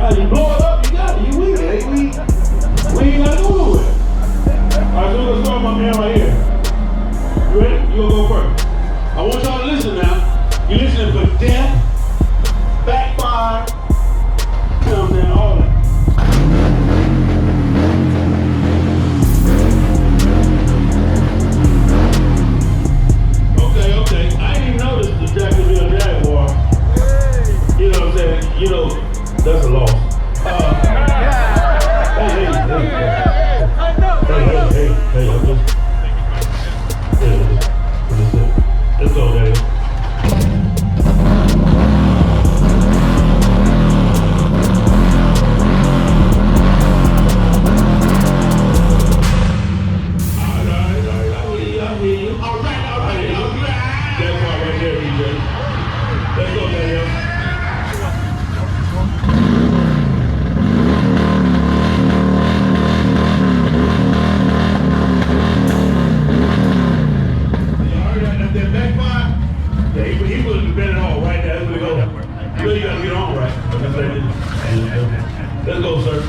Alright, you blow it up, you got it. We ain't gotta go nowhere. Alright, so let's start my man right here. You ready? You gonna go first. I want y'all to listen now. You're listening for death, backfire, you know what I'm saying, all that. Okay. I ain't even noticed the Jacksonville Jaguar. You know what I'm saying? You know, that's a loss. Hey, I'm just. Let's go, Daddy. Let's go, sir.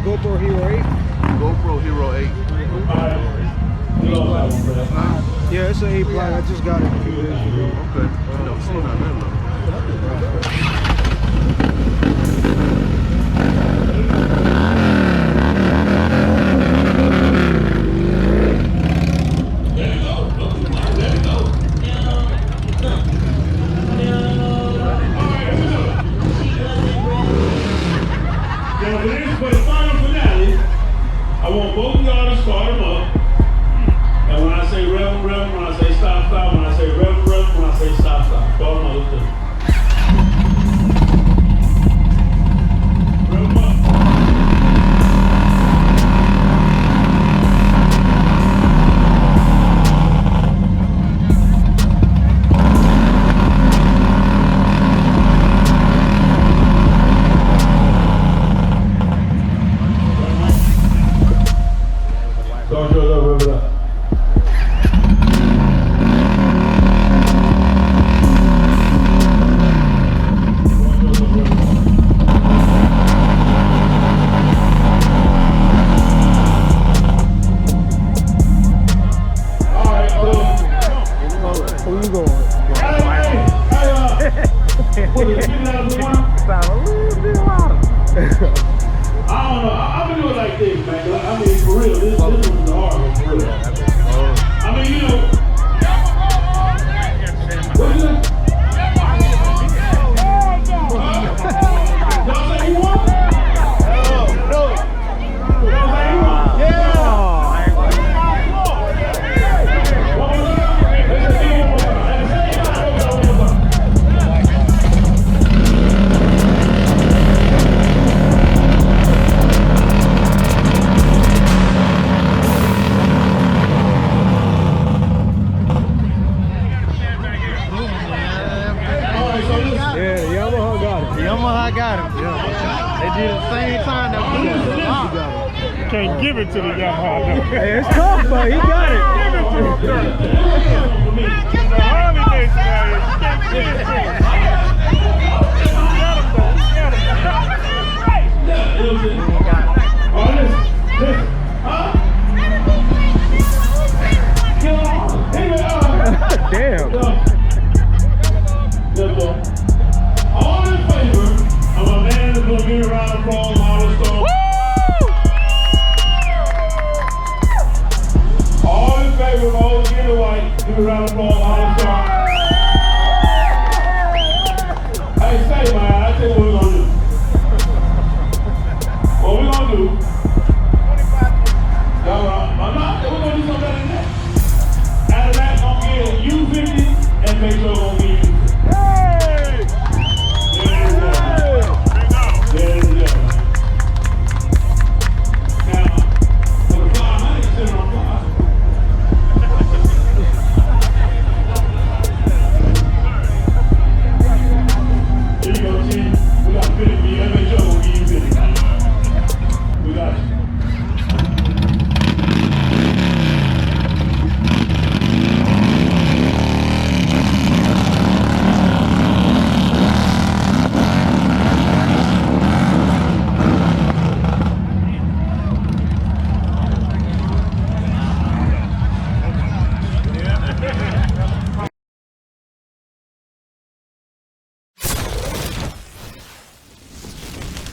GoPro Hero 8. GoPro Hero 8. Yeah, it's an 8 ply. I just got it a few days ago. Okay. No, it's not that low. the same time that we got it. Can't give it to the young hard. Hey, it's tough, but he got it. Give it to him, sir. The Harley Nation out here. You can't give it to him. Get him, though. Get him. Oh, listen. Huh? Damn. All in favor of a man that's going to give a round of applause, Loudest. All in favor of old Gilly White, give a round of applause, Loudest. Hey, say, man, I tell you what we're going to do. What we're going to do